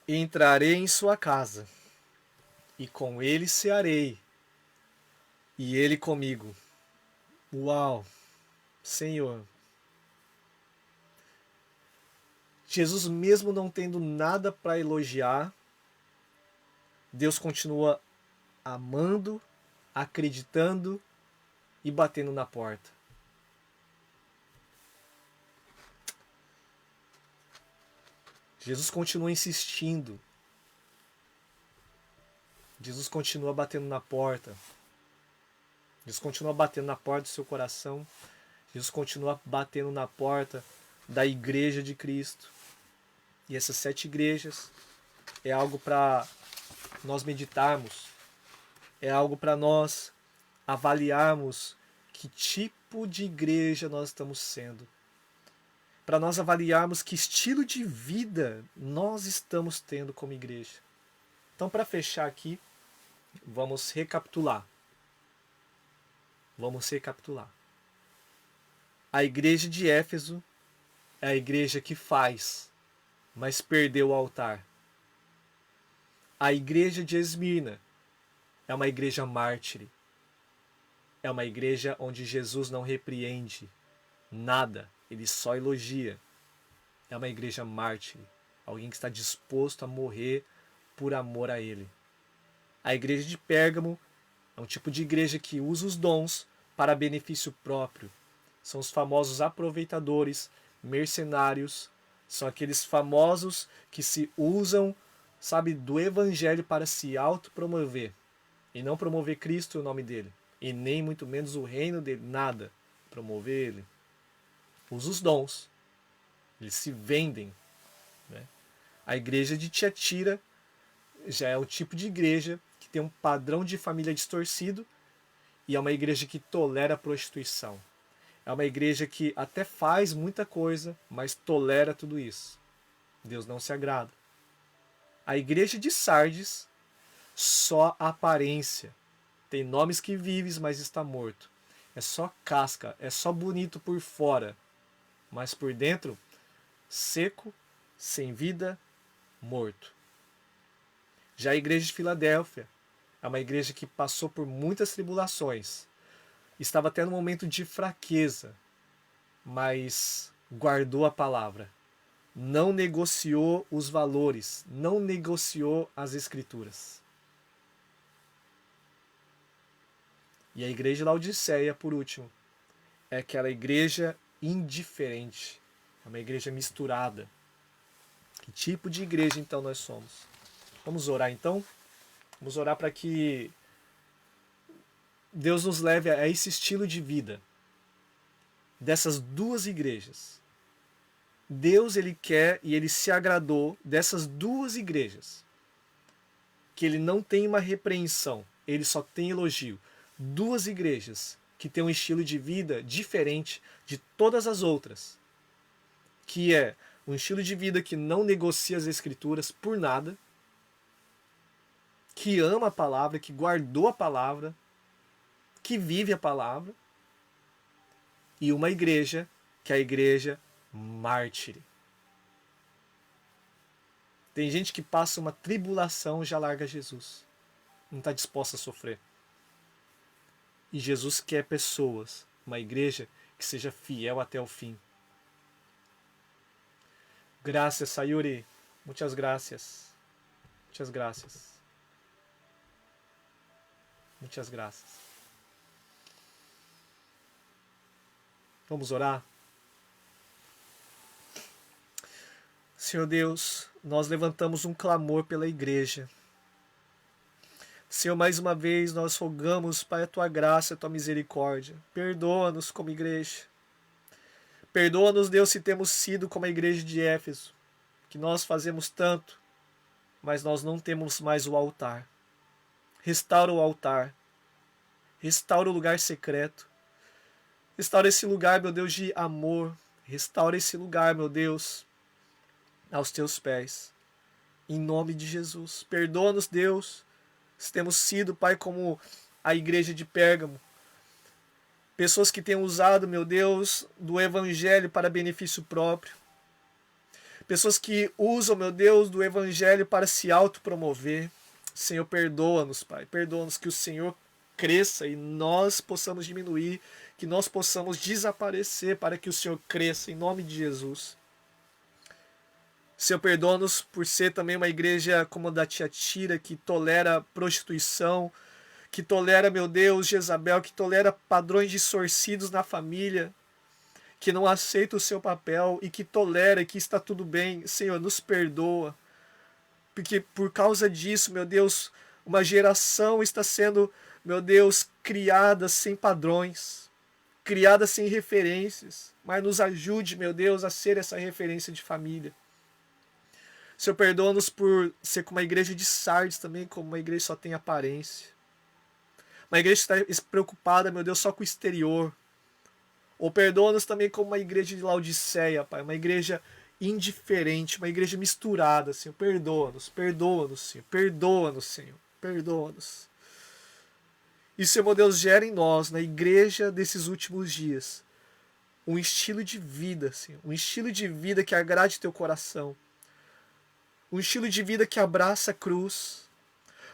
entrarei em sua casa, e com ele cearei, e ele comigo. Uau, Senhor. Jesus, mesmo não tendo nada para elogiar, Deus continua amando, acreditando e batendo na porta. Jesus continua insistindo. Jesus continua batendo na porta. Jesus continua batendo na porta do seu coração. Jesus continua batendo na porta da igreja de Cristo. E essas 7 igrejas é algo para nós meditarmos. É algo para nós avaliarmos que tipo de igreja nós estamos sendo. Para nós avaliarmos que estilo de vida nós estamos tendo como igreja. Então, para fechar aqui, Vamos recapitular. Vamos recapitular. A igreja de Éfeso é a igreja que faz, mas perdeu o altar. A igreja de Esmirna é uma igreja mártire. É uma igreja onde Jesus não repreende nada, ele só elogia. É uma igreja mártire, alguém que está disposto a morrer por amor a ele. A igreja de Pérgamo é um tipo de igreja que usa os dons para benefício próprio. São os famosos aproveitadores, mercenários, são aqueles famosos que se usam, sabe, do evangelho para se autopromover e não promover Cristo e o nome dele, e nem muito menos o reino dele, nada, promover ele. Usa os dons, eles se vendem, né? A igreja de Tiatira já é o tipo de igreja que tem um padrão de família distorcido e é uma igreja que tolera a prostituição. É uma igreja que até faz muita coisa, mas tolera tudo isso. Deus não se agrada. A igreja de Sardes, só aparência. Tem nomes que vives, mas está morto. É só casca, é só bonito por fora, mas por dentro, seco, sem vida, morto. Já a igreja de Filadélfia é uma igreja que passou por muitas tribulações. Estava até no momento de fraqueza, mas guardou a palavra. Não negociou os valores, não negociou as escrituras. E a igreja de Laodiceia, por último, é aquela igreja indiferente, é uma igreja misturada. Que tipo de igreja então nós somos? Vamos orar então? Vamos orar para que Deus nos leve a esse estilo de vida dessas duas igrejas. Deus, ele quer e ele se agradou dessas duas igrejas. Que ele não tem uma repreensão, ele só tem elogio. Duas igrejas que têm um estilo de vida diferente de todas as outras. Que é um estilo de vida que não negocia as escrituras por nada. Que ama a palavra, que guardou a palavra, que vive a palavra. E uma igreja que é a igreja mártire. Tem gente que passa uma tribulação e já larga Jesus. Não está disposta a sofrer. E Jesus quer pessoas, uma igreja que seja fiel até o fim. Graças, Sayuri. Muitas graças. Muitas graças. Muitas graças. Vamos orar? Senhor Deus, nós levantamos um clamor pela igreja. Senhor, mais uma vez nós rogamos para a tua graça, a tua misericórdia. Perdoa-nos como igreja. Perdoa-nos, Deus, se temos sido como a igreja de Éfeso, que nós fazemos tanto, mas nós não temos mais o altar. Restaura o altar. Restaura o lugar secreto. Restaura esse lugar, meu Deus, de amor. Restaura esse lugar, meu Deus, aos teus pés. Em nome de Jesus. Perdoa-nos, Deus, se temos sido, Pai, como a igreja de Pérgamo. Pessoas que têm usado, meu Deus, do evangelho para benefício próprio. Pessoas que usam, meu Deus, do evangelho para se autopromover. Senhor, perdoa-nos, Pai. Perdoa-nos, que o Senhor cresça e nós possamos diminuir, que nós possamos desaparecer para que o Senhor cresça, em nome de Jesus. Senhor, perdoa-nos por ser também uma igreja como a da Tiatira, que tolera prostituição, que tolera, meu Deus, Jezabel, que tolera padrões distorcidos na família, que não aceita o seu papel e que tolera que está tudo bem. Senhor, nos perdoa, porque por causa disso, meu Deus, uma geração está sendo, meu Deus, criada sem padrões, criada sem referências, mas nos ajude, meu Deus, a ser essa referência de família. Senhor, perdoa-nos por ser como uma igreja de Sardes também, como uma igreja que só tem aparência. Uma igreja que está preocupada, meu Deus, só com o exterior. Ou perdoa-nos também como uma igreja de Laodiceia, Pai. Uma igreja indiferente, uma igreja misturada, Senhor. Perdoa-nos, perdoa-nos, Senhor. Perdoa-nos, Senhor. Perdoa-nos. Isso, meu Deus, gera em nós, na igreja desses últimos dias, um estilo de vida, Senhor. Um estilo de vida que agrade teu coração. Um estilo de vida que abraça a cruz.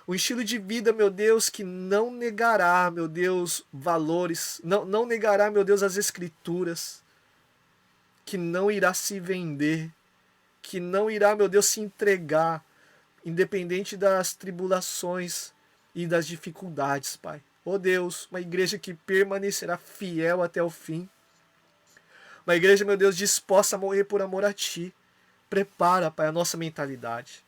Um estilo de vida, meu Deus, que não negará, meu Deus, valores. Não negará, meu Deus, as escrituras. Que não irá se vender. Que não irá, meu Deus, se entregar. Independente das tribulações e das dificuldades, Pai. Oh Deus, uma igreja que permanecerá fiel até o fim. Uma igreja, meu Deus, disposta a morrer por amor a Ti. Prepara, Pai, a nossa mentalidade.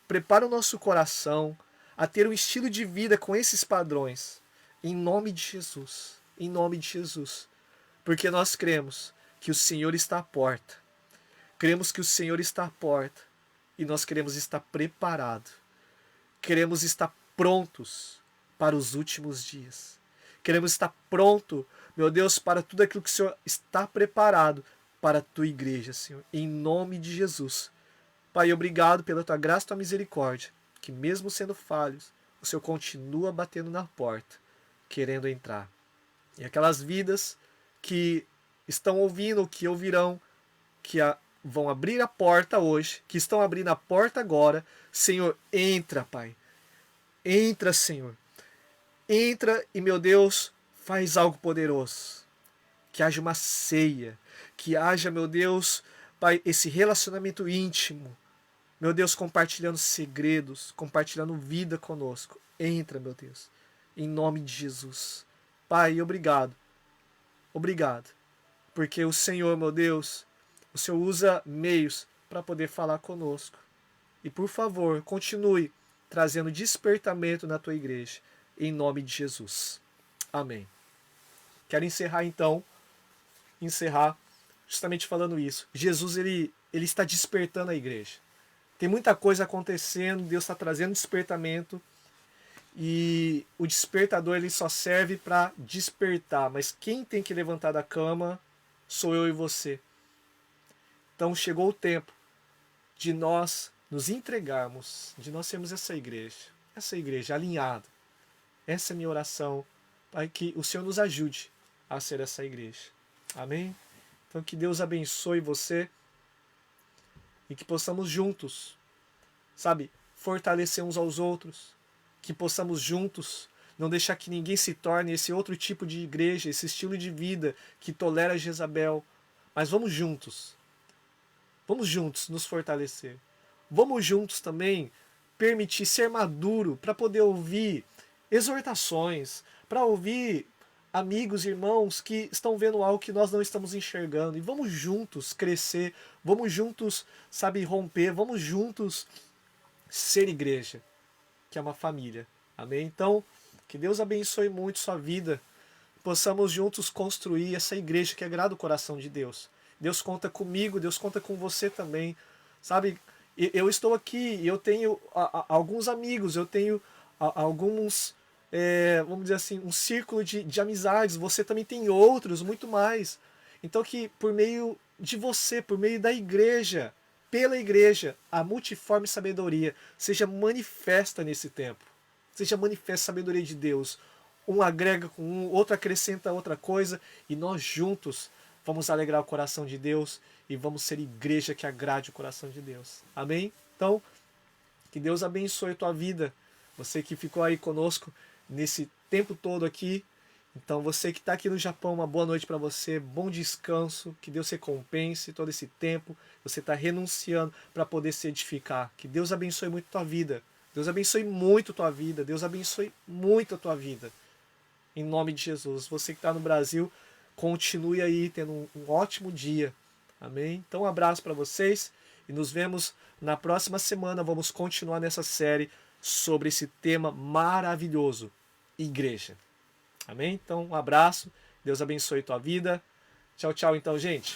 Prepara o nosso coração a ter um estilo de vida com esses padrões. Em nome de Jesus. Em nome de Jesus. Porque nós cremos que o Senhor está à porta. Cremos que o Senhor está à porta. E nós queremos estar preparados. Queremos estar prontos para os últimos dias. Queremos estar pronto, meu Deus, para tudo aquilo que o Senhor está preparado para a tua igreja, Senhor. Em nome de Jesus. Pai, obrigado pela tua graça e tua misericórdia, que mesmo sendo falhos, o Senhor continua batendo na porta, querendo entrar. E aquelas vidas que estão ouvindo, que ouvirão, que vão abrir a porta hoje, que estão abrindo a porta agora, Senhor, entra, Pai. Entra, Senhor. Entra e, meu Deus, faz algo poderoso. Que haja uma ceia. Que haja, meu Deus, Pai, esse relacionamento íntimo. Meu Deus, compartilhando segredos, compartilhando vida conosco. Entra, meu Deus. Em nome de Jesus. Pai, obrigado. Obrigado. Porque o Senhor, meu Deus, o Senhor usa meios para poder falar conosco. E, por favor, continue trazendo despertamento na tua igreja. Em nome de Jesus. Amém. Quero encerrar então, justamente falando isso. Jesus, ele está despertando a igreja. Tem muita coisa acontecendo, Deus está trazendo despertamento. E o despertador ele só serve para despertar. Mas quem tem que levantar da cama sou eu e você. Então chegou o tempo de nós nos entregarmos, de nós sermos essa igreja alinhada. Essa é a minha oração, para que o Senhor nos ajude a ser essa igreja. Amém? Então que Deus abençoe você e que possamos juntos, sabe, fortalecer uns aos outros, que possamos juntos não deixar que ninguém se torne esse outro tipo de igreja, esse estilo de vida que tolera Jezabel, mas vamos juntos nos fortalecer. Vamos juntos também permitir ser maduro para poder ouvir exortações, para ouvir amigos, irmãos que estão vendo algo que nós não estamos enxergando. E vamos juntos crescer, vamos juntos, sabe, romper, vamos juntos ser igreja, que é uma família. Amém? Então, que Deus abençoe muito sua vida. Possamos juntos construir essa igreja que agrada o coração de Deus. Deus conta comigo, Deus conta com você também. Sabe, eu estou aqui, eu tenho alguns amigos, eu tenho alguns, vamos dizer assim, um círculo de amizades. Você também tem outros, muito mais. Então que por meio de você, por meio da igreja, pela igreja, a multiforme sabedoria seja manifesta nesse tempo. Seja manifesta a sabedoria de Deus. Um agrega com um, outro acrescenta outra coisa, e nós juntos vamos alegrar o coração de Deus e vamos ser igreja que agrade o coração de Deus. Amém? Então, que Deus abençoe a tua vida. Você que ficou aí conosco nesse tempo todo aqui. Então, você que está aqui no Japão, uma boa noite para você, bom descanso, que Deus recompense todo esse tempo. Você está renunciando para poder se edificar. Que Deus abençoe muito a tua vida. Deus abençoe muito a tua vida. Deus abençoe muito a tua vida. Em nome de Jesus. Você que está no Brasil, continue aí tendo um ótimo dia. Amém? Então um abraço para vocês e nos vemos na próxima semana. Vamos continuar nessa série sobre esse tema maravilhoso, igreja. Amém? Então um abraço, Deus abençoe tua vida. Tchau, tchau então, gente.